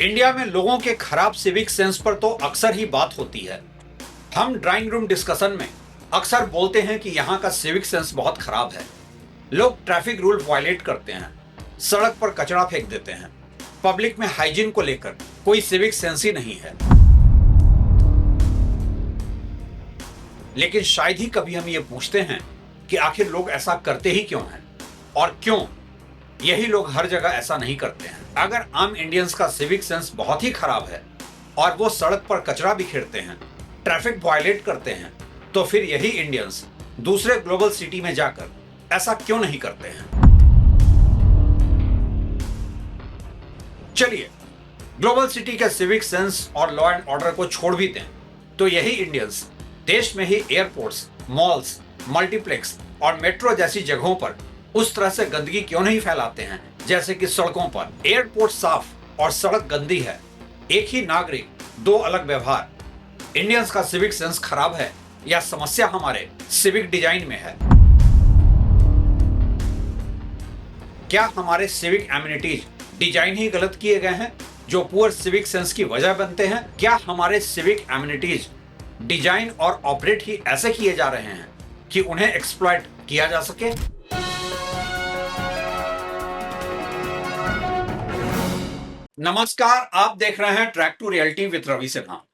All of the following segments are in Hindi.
इंडिया में लोगों के खराब सिविक सेंस पर तो अक्सर ही बात होती है। हम ड्राइंग रूम डिस्कशन में अक्सर बोलते हैं कि यहाँ का सिविक सेंस बहुत खराब है। लोग ट्रैफिक रूल वायलेट करते हैं, सड़क पर कचरा फेंक देते हैं, पब्लिक में हाइजीन को लेकर कोई सिविक सेंस ही नहीं है। लेकिन शायद ही कभी हम ये पूछते हैं कि आखिर लोग ऐसा करते ही क्यों हैं और क्यों यही लोग हर जगह ऐसा नहीं करते हैं। अगर आम इंडियंस का सिविक सेंस बहुत ही खराब है और वो सड़क पर कचरा बिखेरते हैं, ट्रैफिक वायलेट करते हैं, तो फिर यही इंडियंस दूसरे ग्लोबल सिटी में जाकर ऐसा क्यों नहीं करते हैं। चलिए ग्लोबल सिटी के सिविक सेंस और लॉ एंड ऑर्डर को छोड़ भी दें तो यही इंडियंस देश में ही एयरपोर्ट्स, मॉल्स, मल्टीप्लेक्स और मेट्रो जैसी जगहों पर उस तरह से गंदगी क्यों नहीं फैलाते हैं जैसे कि सड़कों पर। एयरपोर्ट साफ और सड़क गंदी है, एक ही नागरिक दो अलग व्यवहार। इंडियंस का सिविक सेंस खराब है या समस्या हमारे सिविक डिजाइन में है? क्या हमारे सिविक एमिनिटीज डिजाइन ही गलत किए गए हैं जो पुअर सिविक सेंस की वजह बनते हैं? क्या हमारे सिविक एमिनिटीज डिजाइन और ऑपरेट ही ऐसे किए जा रहे हैं कि उन्हें एक्सप्लॉइट किया जा सके? नमस्कार, आप देख रहे हैं track to reality with Ravi Sinha.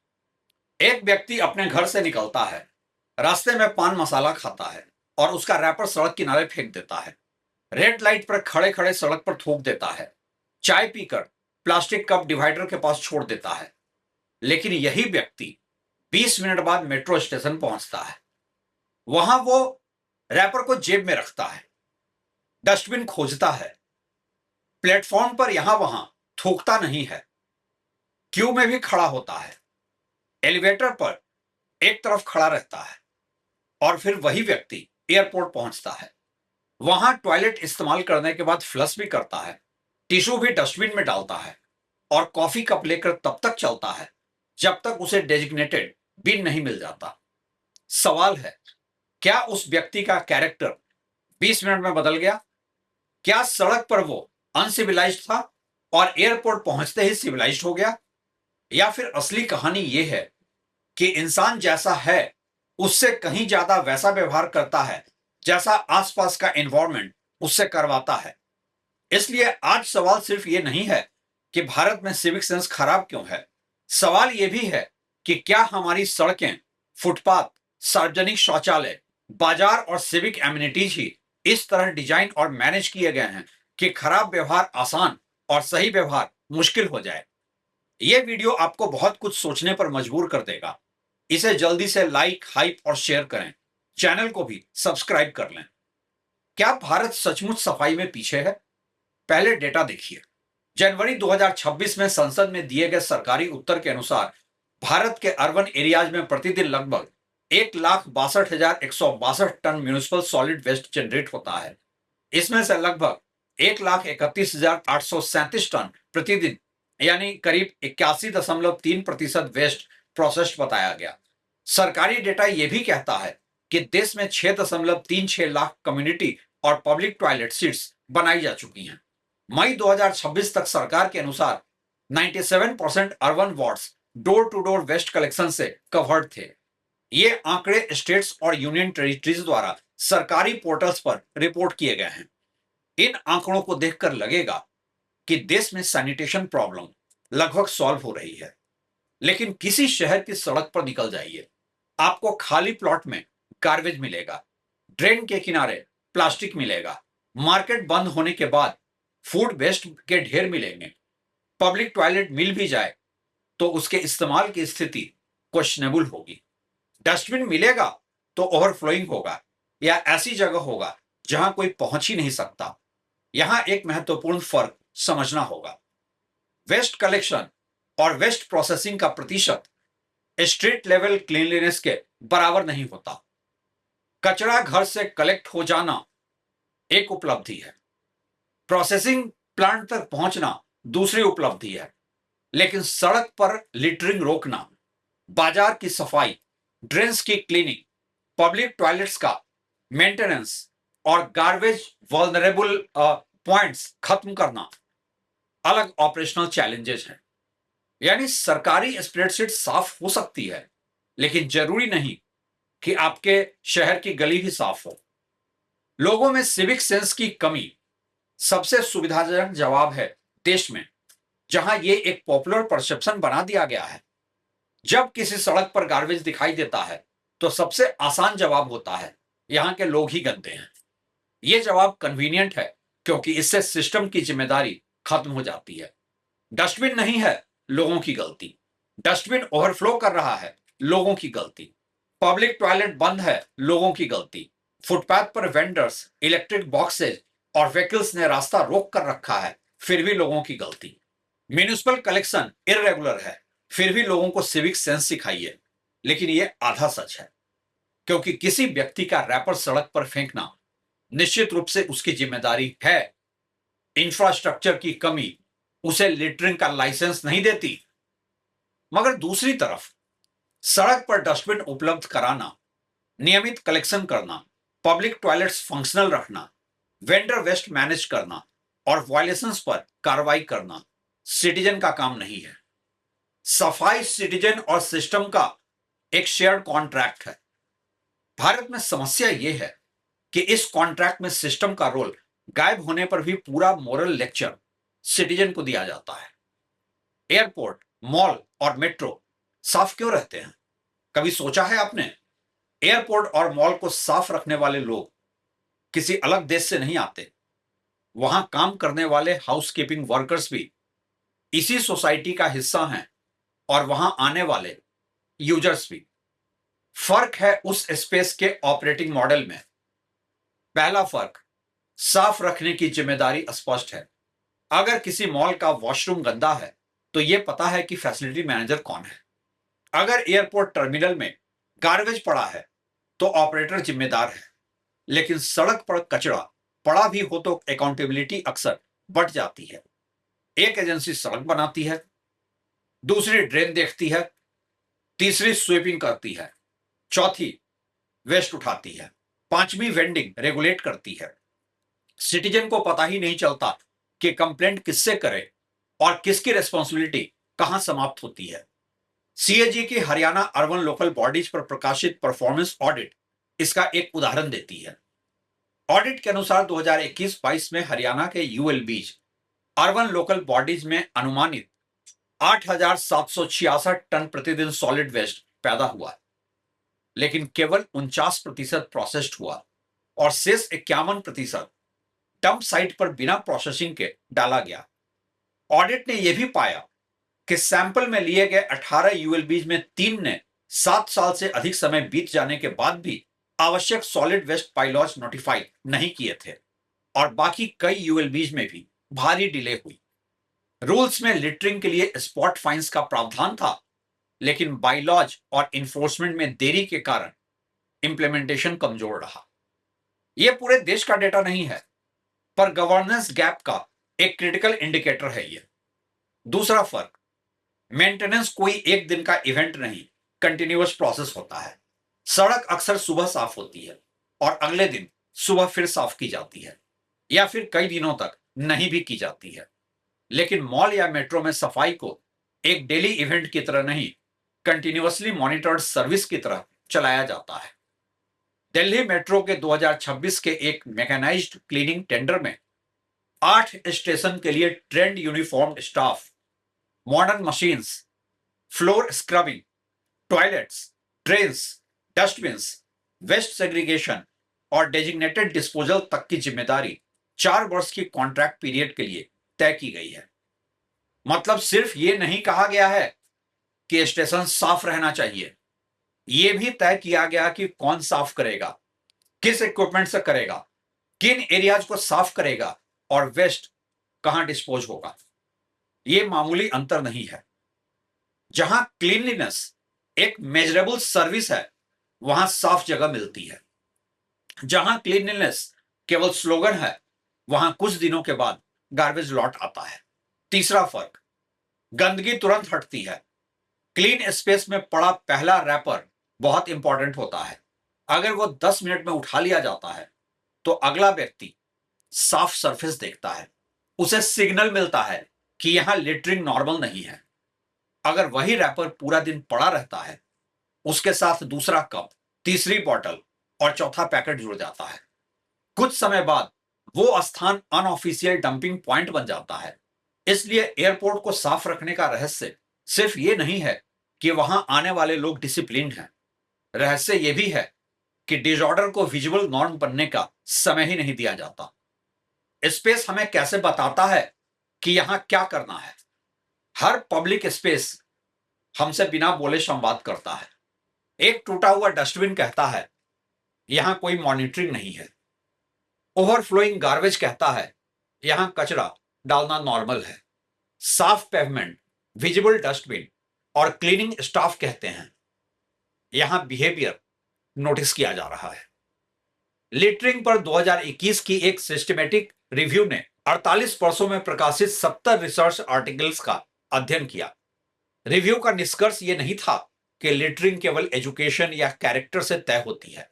एक व्यक्ति अपने घर से निकलता है, रास्ते में पान मसाला खाता है और उसका रैपर सड़क किनारे फेंक देता है। रेड लाइट पर खड़े खड़े सड़क पर थूक देता है। चाय पीकर प्लास्टिक कप डिवाइडर के पास छोड़ देता है। लेकिन यही व्यक्ति 20 मिनट बाद मेट्रो स्टेशन पहुंचता है। वहां वो रैपर को जेब में रखता है, डस्टबिन खोजता है, प्लेटफॉर्म पर यहां वहां थूकता नहीं है, क्यू में भी खड़ा होता है, एलिवेटर पर एक तरफ खड़ा रहता है और फिर वही व्यक्ति एयरपोर्ट पहुंचता है। वहां टॉयलेट इस्तेमाल करने के बाद फ्लश भी करता है, टिश्यू भी डस्टबिन में डालता है और कॉफी कप लेकर तब तक चलता है जब तक उसे डेजिग्नेटेड बिन नहीं मिल जाता। सवाल है, क्या उस व्यक्ति का कैरेक्टर 20 मिनट में बदल गया? क्या सड़क पर वो अनसिविलाइज्ड था और एयरपोर्ट पहुंचते ही सिविलाइज्ड हो गया? या फिर असली कहानी यह है कि इंसान जैसा है उससे कहीं ज्यादा वैसा व्यवहार करता है जैसा आसपास का एनवायरनमेंट उससे करवाता है। इसलिए आज सवाल सिर्फ ये नहीं है कि भारत में सिविक सेंस खराब क्यों है, सवाल यह भी है कि क्या हमारी सड़कें, फुटपाथ, सार्वजनिक शौचालय, बाजार और सिविक एमिनिटीज ही इस तरह डिजाइन और मैनेज किए गए हैं कि खराब व्यवहार आसान और सही व्यवहार मुश्किल हो जाए। यह वीडियो आपको बहुत कुछ सोचने पर मजबूर कर देगा। इसे जल्दी से लाइक, हाइप और शेयर करें। चैनल को भी सब्सक्राइब कर लें। क्या भारत सचमुच सफाई में पीछे है? पहले डेटा देखिए। जनवरी 2026 में संसद में दिए गए सरकारी उत्तर के अनुसार भारत के अर्बन एरियाज में प्रतिदिन लगभग 1,62,162 ton municipal solid waste generate होता है। इसमें से लगभग 1,31,837 टन प्रतिदिन यानी करीब 81.3% वेस्ट प्रोसेस्ड बताया गया। सरकारी डेटा यह भी कहता है कि देश में 6.36 लाख कम्युनिटी और पब्लिक टॉयलेट सीट्स बनाई जा चुकी हैं। मई 2026 तक सरकार के अनुसार 97% urban wards door to door waste collection से कवर्ड थे। ये आंकड़े स्टेट्स और यूनियन टेरिटरीज द्वारा सरकारी पोर्टल्स पर रिपोर्ट किए गए हैं। इन आंकड़ों को देखकर लगेगा कि देश में सैनिटेशन प्रॉब्लम लगभग सॉल्व हो रही है। लेकिन किसी शहर की सड़क पर निकल जाइए, आपको खाली प्लॉट में गार्बेज मिलेगा, ड्रेन के किनारे प्लास्टिक मिलेगा, मार्केट बंद होने के बाद फूड वेस्ट के ढेर मिलेंगे। पब्लिक टॉयलेट मिल भी जाए तो उसके इस्तेमाल की स्थिति क्वेश्चनेबल होगी। डस्टबिन मिलेगा तो ओवरफ्लोइंग होगा या ऐसी जगह होगा जहां कोई पहुंच ही नहीं सकता। यहां एक महत्वपूर्ण फर्क समझना होगा। वेस्ट कलेक्शन और वेस्ट प्रोसेसिंग का प्रतिशत स्ट्रीट लेवल क्लीनलीनेस के बराबर नहीं होता। कचरा घर से कलेक्ट हो जाना एक उपलब्धि है, प्रोसेसिंग प्लांट तक पहुंचना दूसरी उपलब्धि है। लेकिन सड़क पर लिटरिंग रोकना, बाजार की सफाई, ड्रेन्स की क्लीनिंग, पब्लिक टॉयलेट्स का मेंटेनेंस और गार्बेज वल्नरेबल पॉइंट्स खत्म करना अलग ऑपरेशनल चैलेंजेस हैं। यानी सरकारी स्प्रेडशीट साफ हो सकती है, लेकिन जरूरी नहीं कि आपके शहर की गली भी साफ हो। लोगों में सिविक सेंस की कमी सबसे सुविधाजनक जवाब है देश में जहां ये एक पॉपुलर परसेप्शन बना दिया गया है। जब किसी सड़क पर गार्बेज दिखाई देता है तो सबसे आसान जवाब होता है यहां के लोग ही गंदे हैं। यह जवाब कन्वीनियंट है क्योंकि इससे सिस्टम की जिम्मेदारी खत्म हो जाती है। डस्टबिन नहीं है, लोगों की गलती। डस्टबिन ओवरफ्लो कर रहा है, लोगों की गलती। पब्लिक टॉयलेट बंद है, लोगों की गलती। फुटपाथ पर वेंडर्स, इलेक्ट्रिक बॉक्सेज और व्हीकल्स ने रास्ता रोक कर रखा है, फिर भी लोगों की गलती। म्यूनिसिपल कलेक्शन इरेगुलर है, फिर भी लोगों को सिविक सेंस सिखाइए। लेकिन यह आधा सच है, क्योंकि किसी व्यक्ति का रैपर सड़क पर फेंकना निश्चित रूप से उसकी जिम्मेदारी है। इंफ्रास्ट्रक्चर की कमी उसे लिटरिंग का लाइसेंस नहीं देती। मगर दूसरी तरफ सड़क पर डस्टबिन उपलब्ध कराना, नियमित कलेक्शन करना, पब्लिक टॉयलेट्स फंक्शनल रखना, वेंडर वेस्ट मैनेज करना और वायलेशंस पर कार्रवाई करना सिटीजन का काम नहीं है। सफाई सिटीजन और सिस्टम का एक शेयर्ड कॉन्ट्रैक्ट है। भारत में समस्या यह है कि इस कॉन्ट्रैक्ट में सिस्टम का रोल गायब होने पर भी पूरा मोरल लेक्चर सिटीजन को दिया जाता है। एयरपोर्ट, मॉल और मेट्रो साफ क्यों रहते हैं? कभी सोचा है आपने? एयरपोर्ट और मॉल को साफ रखने वाले लोग किसी अलग देश से नहीं आते। वहां काम करने वाले हाउसकीपिंग वर्कर्स भी इसी सोसाइटी का हिस्सा हैं और वहां आने वाले यूजर्स भी। फर्क है उस स्पेस के ऑपरेटिंग मॉडल में। पहला फर्क, साफ रखने की जिम्मेदारी स्पष्ट है। अगर किसी मॉल का वॉशरूम गंदा है तो यह पता है कि फैसिलिटी मैनेजर कौन है। अगर एयरपोर्ट टर्मिनल में गार्बेज पड़ा है तो ऑपरेटर जिम्मेदार है। लेकिन सड़क पर कचरा पड़ा भी हो तो अकाउंटेबिलिटी अक्सर बढ़ जाती है। एक एजेंसी सड़क बनाती है, दूसरी ड्रेन देखती है, तीसरी स्वीपिंग करती है, चौथी वेस्ट उठाती है, पांचवी वेंडिंग रेगुलेट करती है। सिटीजन को पता ही नहीं चलता कि कंप्लेंट किससे करे और किसकी रेस्पॉन्सिबिलिटी कहां समाप्त होती है। सीएजी की हरियाणा अर्बन लोकल बॉडीज पर प्रकाशित परफॉर्मेंस ऑडिट इसका एक उदाहरण देती है। ऑडिट के अनुसार 2021-22 में हरियाणा के यूएलबीज अर्बन लोकल बॉडीज में अनुमानित 8,766 टन प्रतिदिन सॉलिड वेस्ट पैदा हुआ, लेकिन केवल 49% प्रोसेस्ड हुआ और शेष 51% डंप साइट पर बिना प्रोसेसिंग के डाला गया। ऑडिट ने यह भी पाया कि सैंपल में लिए गए 18 यूएलबीज में 3 ने 7 साल से अधिक समय बीत जाने के बाद भी आवश्यक सॉलिड वेस्ट पाइलॉज नोटिफाई नहीं किए थे और बाकी कई यूएलबीज में भी भारी डिले हुई। रूल्स में लिटरिंग के लिए स्पॉट फाइन्स का प्रावधान था, लेकिन बाइलॉज और इन्फोर्समेंट में देरी के कारण इंप्लीमेंटेशन कमजोर रहा। यह पूरे देश का डेटा नहीं है, पर गवर्नेंस गैप का एक क्रिटिकल इंडिकेटर है यह। दूसरा फर्क, मेंटेनेंस कोई एक दिन का इवेंट नहीं, कंटिन्यूअस प्रोसेस होता है। सड़क अक्सर सुबह साफ होती है और अगले दिन सुबह फिर साफ की जाती है या फिर कई दिनों तक नहीं भी की जाती है। लेकिन मॉल या मेट्रो में सफाई को एक डेली इवेंट की तरह नहीं, कंटिन्यूअसली मॉनिटर्ड सर्विस की तरह चलाया जाता है। दिल्ली मेट्रो के 2026 के एक मैकेनाइज्ड क्लीनिंग टेंडर में 8 स्टेशन के लिए trained uniformed staff, modern machines, floor scrubbing, toilets, trains, dustbins, waste segregation और डेजिग्नेटेड डिस्पोजल तक की जिम्मेदारी 4 वर्ष की कॉन्ट्रैक्ट पीरियड के लिए तय की गई है। मतलब सिर्फ ये नहीं कहा गया है कि स्टेशन साफ रहना चाहिए, यह भी तय किया गया कि कौन साफ करेगा, किस इक्विपमेंट से करेगा, किन एरियाज को साफ करेगा और वेस्ट कहां डिस्पोज होगा। यह मामूली अंतर नहीं है। जहां क्लीनलीनेस एक मेजरेबल सर्विस है, वहां साफ जगह मिलती है। जहां क्लीनलीनेस केवल स्लोगन है, वहां कुछ दिनों के बाद गार्बेज लौट आता है। तीसरा फर्क, गंदगी तुरंत हटती है। क्लीन स्पेस में पड़ा पहला रैपर बहुत इंपॉर्टेंट होता है। अगर वो 10 मिनट में उठा लिया जाता है तो अगला व्यक्ति साफ सरफेस देखता है, उसे सिग्नल मिलता है कि यहां लिटरिंग नॉर्मल नहीं है। अगर वही रैपर पूरा दिन पड़ा रहता है, उसके साथ दूसरा कप, तीसरी बॉटल और चौथा पैकेट जुड़ जाता है। कुछ समय बाद वो स्थान अनऑफिशियल डंपिंग पॉइंट बन जाता है। इसलिए एयरपोर्ट को साफ रखने का रहस्य सिर्फ ये नहीं है कि वहां आने वाले लोग डिसिप्लिन्ड हैं। रहस्य ये भी है कि डिसऑर्डर को विजुअल नॉर्म बनने का समय ही नहीं दिया जाता। स्पेस हमें कैसे बताता है कि यहां क्या करना है। हर पब्लिक स्पेस हमसे बिना बोले संवाद करता है। एक टूटा हुआ डस्टबिन कहता है यहां कोई मॉनिटरिंग नहीं है। ओवरफ्लोइंग गार्बेज कहता है यहां कचरा डालना नॉर्मल है। साफ पेवमेंट, विजिबल डस्टबिन और क्लीनिंग स्टाफ कहते हैं यहां बिहेवियर नोटिस किया जा रहा है। लिटरिंग पर 2021 की एक सिस्टमेटिक रिव्यू ने 48 वर्षों में प्रकाशित 70 रिसर्च आर्टिकल्स का अध्ययन किया। रिव्यू का निष्कर्ष यह नहीं था कि लिटरिंग केवल एजुकेशन या कैरेक्टर से तय होती है।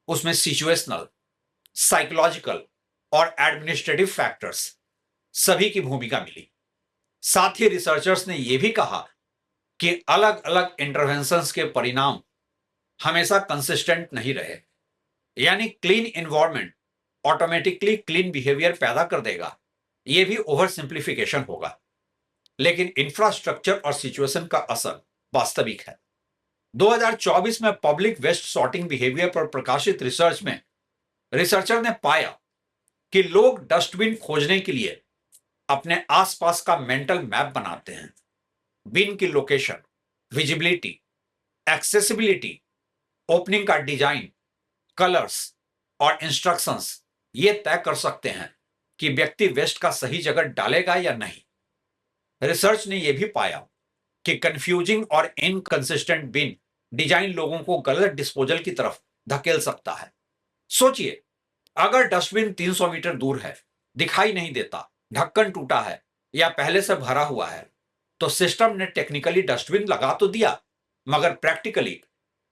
उसमें सिचुएशनल, साइकोलॉजिकल और एडमिनिस्ट्रेटिव फैक्टर्स सभी की भूमिका मिली। साथ ही रिसर्चर्स ने यह भी कहा कि अलग अलग इंटरवेंशंस के परिणाम हमेशा कंसिस्टेंट नहीं रहे। यानी clean environment automatically clean behaviour पैदा कर देगा, यह भी ओवर सिंप्लीफिकेशन होगा। लेकिन इंफ्रास्ट्रक्चर और सिचुएशन का असर वास्तविक है। 2024 में पब्लिक वेस्ट सॉर्टिंग बिहेवियर पर प्रकाशित रिसर्च में रिसर्चर ने पाया कि लोग डस्टबिन खोजने के लिए अपने आसपास का मेंटल मैप बनाते हैं। बिन की लोकेशन, विजिबिलिटी, एक्सेसिबिलिटी, ओपनिंग का डिजाइन, कलर्स और इंस्ट्रक्शंस ये तय कर सकते हैं कि व्यक्ति वेस्ट का सही जगह डालेगा या नहीं। रिसर्च ने यह भी पाया कि कंफ्यूजिंग और इनकंसिस्टेंट बिन डिजाइन लोगों को गलत डिस्पोजल की तरफ धकेल सकता है। सोचिए, अगर डस्टबिन 300 मीटर दूर है, दिखाई नहीं देता, ढक्कन टूटा है या पहले से भरा हुआ है, तो सिस्टम ने टेक्निकली डस्टबिन लगा तो दिया, मगर प्रैक्टिकली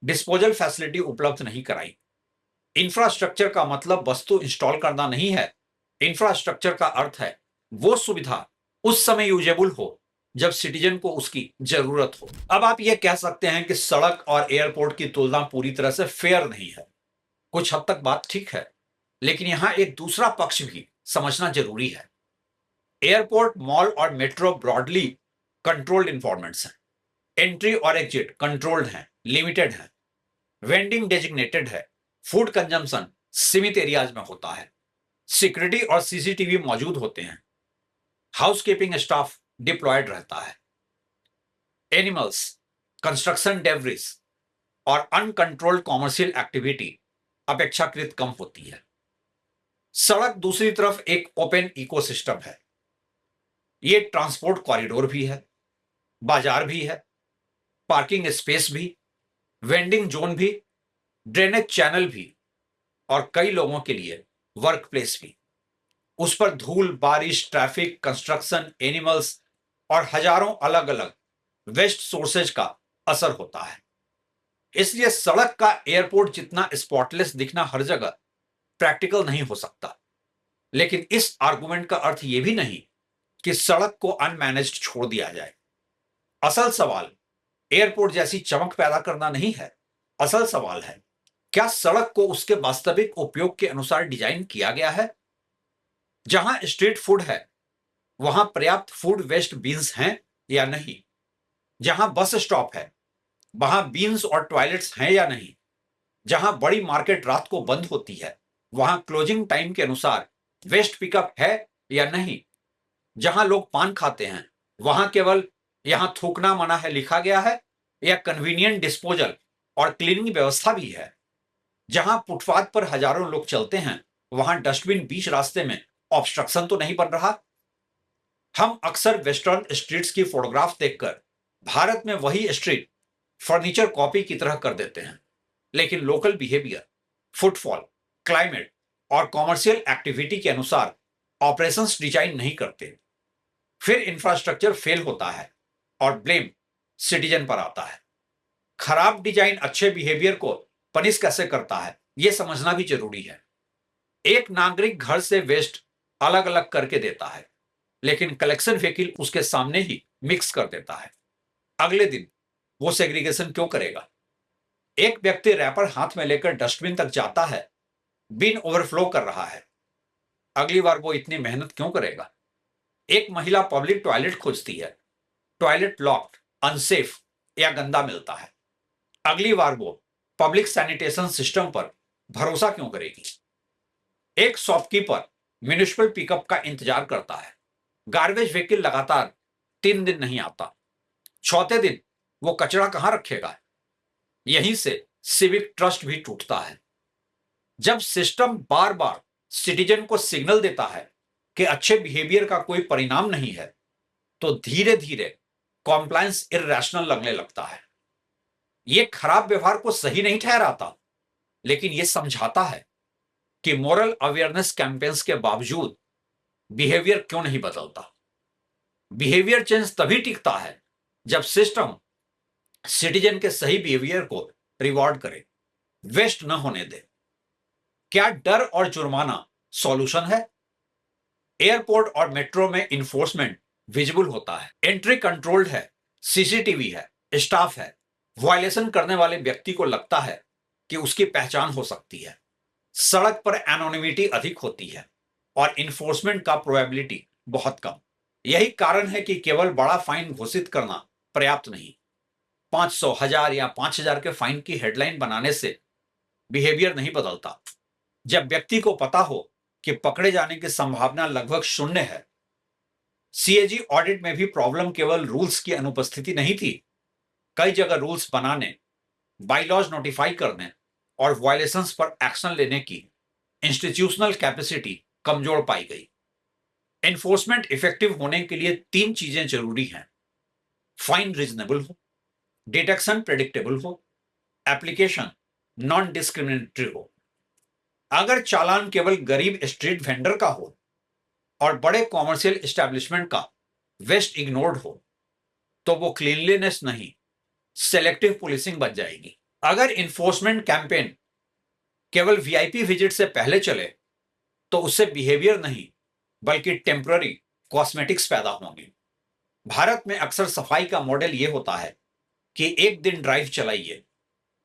डिस्पोजल फैसिलिटी उपलब्ध नहीं कराई। इंफ्रास्ट्रक्चर का मतलब वस्तु इंस्टॉल करना नहीं है। इंफ्रास्ट्रक्चर का अर्थ है वो सुविधा उस समय यूजेबल हो जब सिटीजन को उसकी जरूरत हो। अब आप ये कह सकते हैं कि सड़क और एयरपोर्ट की तुलना पूरी तरह से फेयर नहीं है। कुछ हद तक बात ठीक है, लेकिन यहां एक दूसरा पक्ष भी समझना जरूरी है। एयरपोर्ट, मॉल और मेट्रो ब्रॉडली कंट्रोल्ड इन्वायरमेंट्स हैं। एंट्री और एग्जिट कंट्रोल्ड हैं, लिमिटेड हैं। वेंडिंग डेजिग्नेटेड है। फूड कंजम्पशन सीमित एरियाज में होता है। सिक्योरिटी और सीसीटीवी मौजूद होते हैं। हाउसकीपिंग स्टाफ डिप्लॉयड रहता है। एनिमल्स, कंस्ट्रक्शन डेब्रिस और अनकंट्रोल्ड कॉमर्शियल एक्टिविटी अपेक्षाकृत कम होती है। सड़क दूसरी तरफ एक ओपन इकोसिस्टम है। ये ट्रांसपोर्ट कॉरिडोर भी है, बाजार भी है, पार्किंग स्पेस भी, वेंडिंग जोन भी, ड्रेनेज चैनल भी और कई लोगों के लिए वर्क प्लेस भी। उस पर धूल, बारिश, ट्रैफिक, कंस्ट्रक्शन, एनिमल्स और हजारों अलग अलग वेस्ट सोर्सेज का असर होता है। इसलिए सड़क का एयरपोर्ट जितना स्पॉटलेस दिखना हर जगह प्रैक्टिकल नहीं हो सकता। लेकिन इस आर्गुमेंट का अर्थ यह भी नहीं कि सड़क को अनमैनेज्ड छोड़ दिया जाए। असल सवाल एयरपोर्ट जैसी चमक पैदा करना नहीं है। असल सवाल है, क्या सड़क को उसके वास्तविक उपयोग के अनुसार डिजाइन किया गया है? जहां स्ट्रीट फूड है, वहां पर्याप्त फूड वेस्ट बीन्स हैं या नहीं? जहां बस स्टॉप है, वहां बीन्स और टॉयलेट्स हैं या नहीं? जहां बड़ी मार्केट रात को बंद होती है, वहां क्लोजिंग टाइम के अनुसार वेस्ट पिकअप है या नहीं? जहां लोग पान खाते हैं, वहां केवल यहां थूकना मना है लिखा गया है या कन्वीनियंट डिस्पोजल और क्लीनिंग व्यवस्था भी है? जहां फुटपाथ पर हजारों लोग चलते हैं, वहां डस्टबिन बीच रास्ते में ऑब्स्ट्रक्शन तो नहीं बन रहा? हम अक्सर वेस्टर्न स्ट्रीट्स की फोटोग्राफ देखकर भारत में वही स्ट्रीट फर्नीचर कॉपी की तरह कर देते हैं, लेकिन लोकल बिहेवियर, फुटफॉल, क्लाइमेट और कॉमर्शियल एक्टिविटी के अनुसार ऑपरेशंस डिजाइन नहीं करते। फिर इंफ्रास्ट्रक्चर फेल होता है और ब्लेम सिटीजन पर आता है। खराब डिजाइन अच्छे बिहेवियर को पनिश कैसे करता है, यह समझना भी जरूरी है। एक नागरिक घर से वेस्ट अलग अलग करके देता है, लेकिन कलेक्शन व्हीकल उसके सामने ही मिक्स कर देता है। अगले दिन वो सेग्रीगेशन क्यों करेगा? एक व्यक्ति रैपर हाथ में लेकर डस्टबिन तक जाता है, बिन ओवरफ्लो कर रहा है, अगली बार वो इतनी मेहनत क्यों करेगा? एक महिला पब्लिक टॉयलेट खोजती है, टॉयलेट लॉक्ड, अनसेफ या गंदा मिलता है, अगली बार वो पब्लिक सैनिटेशन सिस्टम पर भरोसा क्यों करेगी? एक शॉपकीपर म्युनिसिपल पिकअप का इंतजार करता है, गार्बेज व्हीकल लगातार 3 दिन नहीं आता, चौथे दिन वो कचरा कहां रखेगा? यहीं से सिविक ट्रस्ट भी टूटता है। जब सिस्टम बार बार सिटीजन को सिग्नल देता है कि अच्छे बिहेवियर का कोई परिणाम नहीं है, तो धीरे धीरे कॉम्प्लायंस इरैशनल लगने लगता है। यह खराब व्यवहार को सही नहीं ठहराता, लेकिन यह समझाता है कि मोरल अवेयरनेस कैंपेन्स के बावजूद बिहेवियर क्यों नहीं बदलता। बिहेवियर चेंज तभी टिकता है जब सिस्टम सिटीजन के सही बिहेवियर को रिवॉर्ड करे, वेस्ट न होने दे। क्या डर और जुर्माना सॉल्यूशन है? एयरपोर्ट और मेट्रो में इन्फोर्समेंट विजिबल होता है, एंट्री कंट्रोल्ड है, सीसीटीवी है, स्टाफ है, वायलेशन करने वाले व्यक्ति को लगता है कि उसकी पहचान हो सकती है, सड़क पर एनोनिमिटी अधिक होती है और इन्फोर्समेंट का प्रोबेबिलिटी बहुत कम। यही कारण है कि केवल बड़ा फाइन घोषित करना पर्याप्त नहीं। 500, 1000 या 5000 के फाइन की हेडलाइन बनाने से बिहेवियर नहीं बदलता। जब व्यक्ति को पता हो कि पकड़े जाने की संभावना लगभग 0 है। सीएजी ऑडिट में भी प्रॉब्लम केवल रूल्स की अनुपस्थिति नहीं थी। कई जगह रूल्स बनाने, बाइलॉज नोटिफाई करने और वायलेशंस पर एक्शन लेने की इंस्टीट्यूशनल कैपेसिटी कमजोर पाई गई। एनफोर्समेंट इफेक्टिव होने के लिए 3 चीजें जरूरी हैं: फाइन रीजनेबल हो, डिटेक्शन प्रेडिक्टेबल हो, एप्लीकेशन नॉन डिस्क्रिमिनेटरी हो। अगर चालान केवल गरीब स्ट्रीट वेंडर का हो और बड़े कॉमर्शियल एस्टेब्लिशमेंट का वेस्ट इग्नोर्ड हो, तो वो क्लीनलीनेस नहीं, सेलेक्टिव पुलिसिंग बन जाएगी। अगर इन्फोर्समेंट कैंपेन केवल वीआईपी विजिट से पहले चले, तो उससे बिहेवियर नहीं बल्कि टेम्पररी कॉस्मेटिक्स पैदा होंगे। भारत में अक्सर सफाई का मॉडल यह होता है कि एक दिन ड्राइव चलाइए,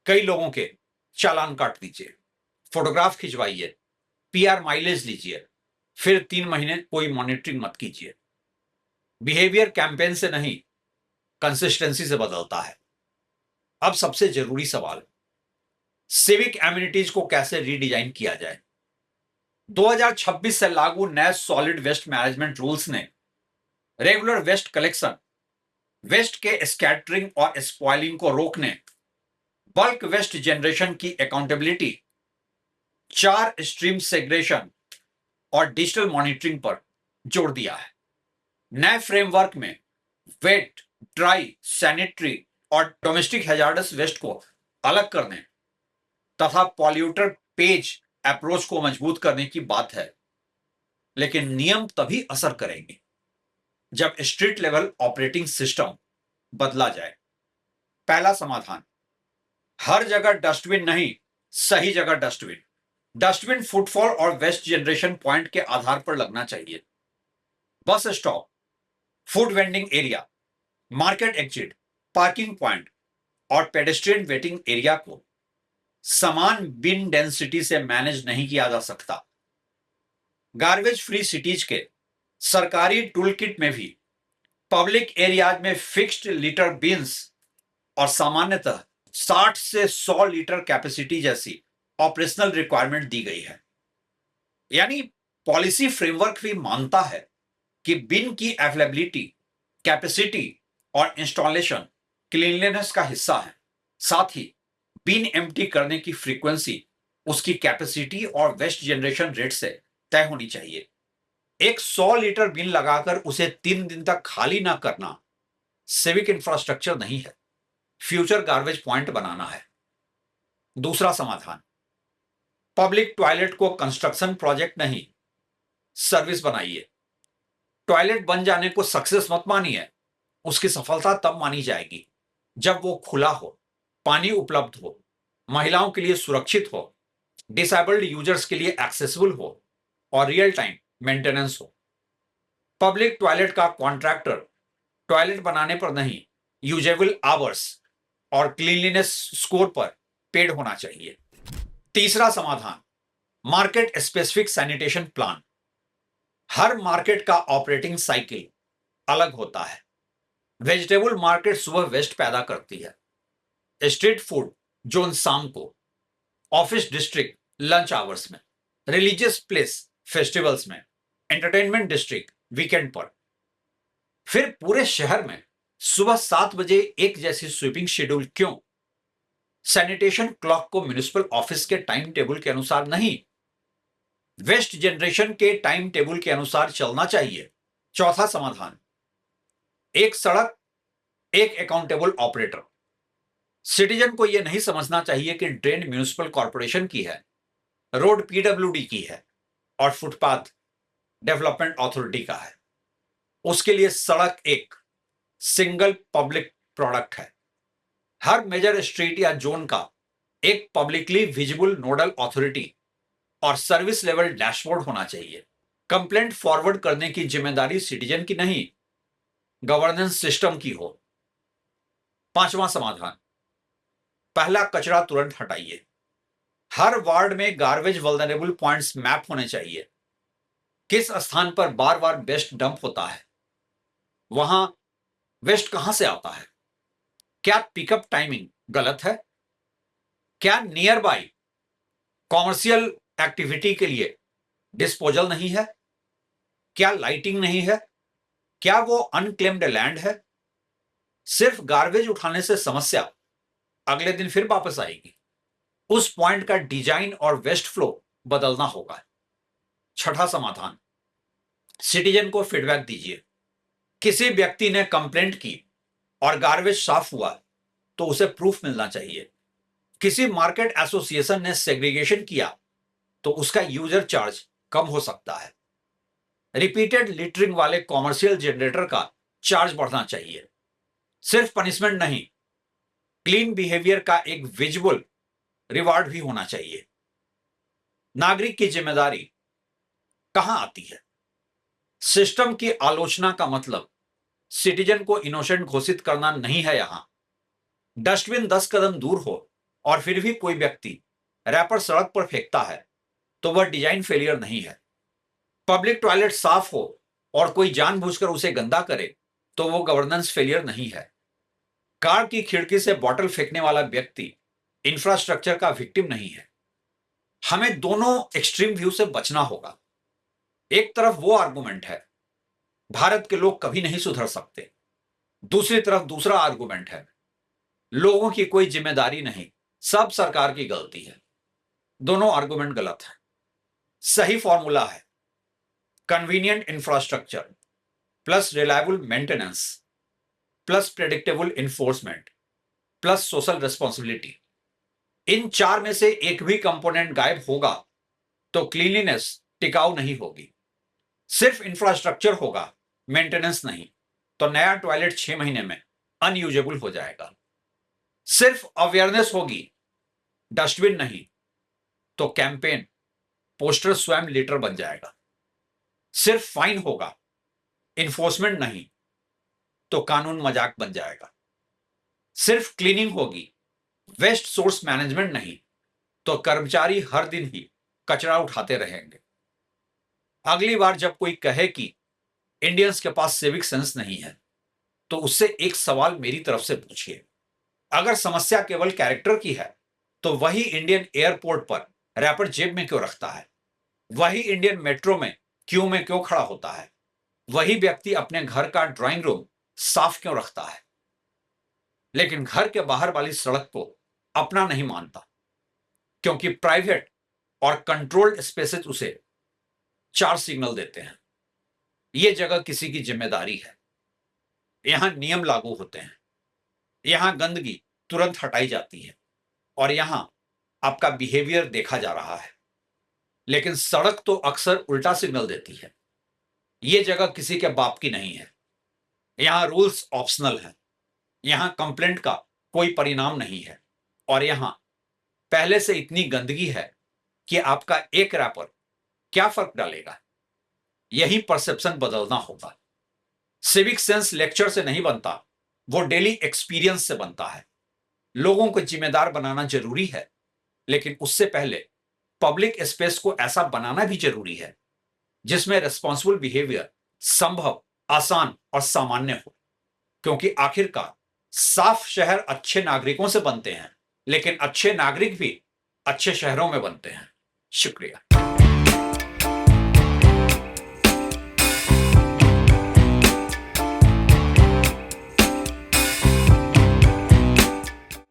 कई लोगों के चालान काट दीजिए, फोटोग्राफ खिंचवाइए, पीआर माइलेज लीजिए, फिर 3 महीने कोई मॉनिटरिंग मत कीजिए। बिहेवियर कैंपेन से नहीं, कंसिस्टेंसी से बदलता है। अब सबसे जरूरी सवाल, सिविक एमिनिटीज को कैसे रीडिजाइन किया जाए? 2026 से लागू नए सॉलिड वेस्ट मैनेजमेंट रूल्स ने रेगुलर वेस्ट कलेक्शन, वेस्ट के स्कैटरिंग और स्पॉइलिंग को रोकने, बल्क वेस्ट जनरेशन की अकाउंटेबिलिटी, 4 स्ट्रीम सेग्रेशन और डिजिटल मॉनिटरिंग पर जोर दिया है। नए फ्रेमवर्क में वेट, ड्राई, सैनिटरी और डोमेस्टिक हैजार्डस वेस्ट को अलग करने तथा पॉल्यूटर पेज अप्रोच को मजबूत करने की बात है, लेकिन नियम तभी असर करेंगे जब स्ट्रीट लेवल ऑपरेटिंग सिस्टम बदला जाए। पहला समाधान, हर जगह डस्टबिन नहीं, सही जगह डस्टबिन। डस्टबिन फुटफॉल और वेस्ट जनरेशन पॉइंट के आधार पर लगना चाहिए। Bus stop, food vending area, market exit, parking point और पेडेस्ट्रियन वेटिंग एरिया को समान बिन डेंसिटी से मैनेज नहीं किया जा सकता। गार्बेज फ्री सिटीज के सरकारी टूल किट में भी पब्लिक एरियाज में फिक्स्ड लीटर बिन्स और सामान्यतः 60 से 100 लीटर कैपेसिटी जैसी ऑपरेशनल रिक्वायरमेंट दी गई है। यानी पॉलिसी फ्रेमवर्क भी मानता है कि बिन की अवेलेबिलिटी, कैपेसिटी और इंस्टॉलेशन क्लीनलीनेस का हिस्सा है। साथ ही बिन एम्प्टी करने की फ्रीक्वेंसी उसकी कैपेसिटी और वेस्ट जनरेशन रेट से तय होनी चाहिए। एक 100 लीटर बिन लगाकर उसे 3 दिन तक खाली ना करना सिविक इंफ्रास्ट्रक्चर नहीं है, फ्यूचर गार्बेज पॉइंट बनाना है। दूसरा समाधान, पब्लिक टॉयलेट को कंस्ट्रक्शन प्रोजेक्ट नहीं, सर्विस बनाइए। टॉयलेट बन जाने को सक्सेस मत मानिए, उसकी सफलता तब मानी जाएगी जब वो खुला हो, पानी उपलब्ध हो, महिलाओं के लिए सुरक्षित हो, डिसेबल्ड यूजर्स के लिए एक्सेसिबल हो और रियल टाइम मेंटेनेंस हो। पब्लिक टॉयलेट का कॉन्ट्रैक्टर टॉयलेट बनाने पर नहीं, यूजेबल आवर्स और क्लीनलीनेस स्कोर पर पेड होना चाहिए। तीसरा समाधान, मार्केट स्पेसिफिक सैनिटेशन प्लान। हर मार्केट का ऑपरेटिंग साइकिल अलग होता है। वेजिटेबल मार्केट सुबह वेस्ट पैदा करती है, स्ट्रीट फूड जोन शाम को, ऑफिस डिस्ट्रिक्ट लंच आवर्स में, रिलीजियस प्लेस फेस्टिवल्स में, एंटरटेनमेंट डिस्ट्रिक्ट वीकेंड पर। फिर पूरे शहर में सुबह 7 बजे एक जैसी स्वीपिंग शेड्यूल क्यों? सैनिटेशन क्लॉक को म्युनिसिपल ऑफिस के टाइम टेबल के अनुसार नहीं, वेस्ट जनरेशन के टाइम टेबल के अनुसार चलना चाहिए। चौथा समाधान, एक सड़क एक अकाउंटेबल ऑपरेटर। सिटीजन को यह नहीं समझना चाहिए कि ड्रेन म्युनिसिपल कॉर्पोरेशन की है, रोड पीडब्ल्यूडी की है और फुटपाथ डेवलपमेंट अथॉरिटी का है। उसके लिए सड़क एक सिंगल पब्लिक प्रोडक्ट है। हर मेजर स्ट्रीट या जोन का एक पब्लिकली विजिबल नोडल अथॉरिटी और सर्विस लेवल डैशबोर्ड होना चाहिए। कंप्लेंट फॉरवर्ड करने की जिम्मेदारी सिटीजन की नहीं, गवर्नेंस सिस्टम की हो। पांचवा समाधान, पहला कचरा तुरंत हटाइए। हर वार्ड में गार्बेज वल्नरेबल पॉइंट्स मैप होने चाहिए। किस स्थान पर बार बार वेस्ट डंप होता है, वहां वेस्ट कहां से आता है, क्या पिकअप टाइमिंग गलत है, क्या नियर बाय कॉमर्शियल एक्टिविटी के लिए डिस्पोजल नहीं है, क्या लाइटिंग नहीं है, क्या वो अनक्लेम्ड लैंड है। सिर्फ गार्बेज उठाने से समस्या अगले दिन फिर वापस आएगी। उस पॉइंट का डिजाइन और वेस्ट फ्लो बदलना होगा। छठा समाधान, सिटीजन को फीडबैक दीजिए। किसी व्यक्ति ने कंप्लेंट की और गार्बेज साफ हुआ तो उसे प्रूफ मिलना चाहिए। किसी मार्केट एसोसिएशन ने सेग्रीगेशन किया तो उसका यूजर चार्ज कम हो सकता है। रिपीटेड लिटरिंग वाले कॉमर्शियल जनरेटर का चार्ज बढ़ना चाहिए। सिर्फ पनिशमेंट नहीं, क्लीन बिहेवियर का एक विजिबल रिवार्ड भी होना चाहिए। नागरिक की जिम्मेदारी कहां आती है? सिस्टम की आलोचना का मतलब सिटीजन को इनोसेंट घोषित करना नहीं है। यहां डस्टबिन 10 कदम दूर हो और फिर भी कोई व्यक्ति रैपर सड़क पर फेंकता है तो वह डिजाइन फेलियर नहीं है। पब्लिक टॉयलेट साफ हो और कोई जानबूझकर उसे गंदा करे तो वो गवर्नेंस फेलियर नहीं है। कार की खिड़की से बॉटल फेंकने वाला व्यक्ति इंफ्रास्ट्रक्चर का विक्टिम नहीं है। हमें दोनों एक्सट्रीम व्यू से बचना होगा। एक तरफ वो आर्गुमेंट है, भारत के लोग कभी नहीं सुधर सकते। दूसरी तरफ दूसरा आर्गुमेंट है, लोगों की कोई जिम्मेदारी नहीं, सब सरकार की गलती है। दोनों आर्गुमेंट गलत है। सही फॉर्मूला है convenient infrastructure plus reliable maintenance plus predictable enforcement plus social responsibility. इन चार में से एक भी कंपोनेंट गायब होगा तो क्लीनलीनेस टिकाऊ नहीं होगी। सिर्फ इंफ्रास्ट्रक्चर होगा, मेंटेनेंस नहीं, तो नया टॉयलेट 6 महीने में अनयूजेबल हो जाएगा। सिर्फ अवेयरनेस होगी, डस्टबिन नहीं, तो कैंपेन पोस्टर स्वयं लीटर बन जाएगा। सिर्फ फाइन होगा, इन्फोर्समेंट नहीं, तो कानून मजाक बन जाएगा। सिर्फ क्लीनिंग होगी, वेस्ट सोर्स मैनेजमेंट नहीं, तो कर्मचारी हर दिन ही कचरा उठाते रहेंगे। अगली बार जब कोई कहे कि इंडियंस के पास सिविक सेंस नहीं है तो उससे एक सवाल मेरी तरफ से पूछिए। अगर समस्या केवल कैरेक्टर की है तो वही इंडियन एयरपोर्ट पर रैपर जेब में क्यों रखता है? वही इंडियन मेट्रो में क्यू में क्यों खड़ा होता है? वही व्यक्ति अपने घर का ड्राइंग रूम साफ क्यों रखता है लेकिन घर के बाहर वाली सड़क को अपना नहीं मानता? क्योंकि प्राइवेट और कंट्रोल्ड स्पेसेस उसे 4 सिग्नल देते हैं। यह जगह किसी की जिम्मेदारी है, यहां नियम लागू होते हैं, यहां गंदगी तुरंत हटाई जाती है और यहां आपका बिहेवियर देखा जा रहा है। लेकिन सड़क तो अक्सर उल्टा सिग्नल देती है। यह जगह किसी के बाप की नहीं है। यहां रूल्स ऑप्शनल हैं, यहां कंप्लेंट का कोई परिणाम नहीं है और यहां पहले से इतनी गंदगी है कि आपका एक रैपर क्या फर्क डालेगा। यही परसेप्शन बदलना होगा। सिविक सेंस लेक्चर से नहीं बनता, वो डेली एक्सपीरियंस से बनता है। लोगों को जिम्मेदार बनाना जरूरी है, लेकिन उससे पहले पब्लिक स्पेस को ऐसा बनाना भी जरूरी है जिसमें रिस्पॉन्सिबल बिहेवियर संभव, आसान और सामान्य हो। क्योंकि आखिरकार साफ शहर अच्छे नागरिकों से बनते हैं, लेकिन अच्छे नागरिक भी अच्छे शहरों में बनते हैं। शुक्रिया।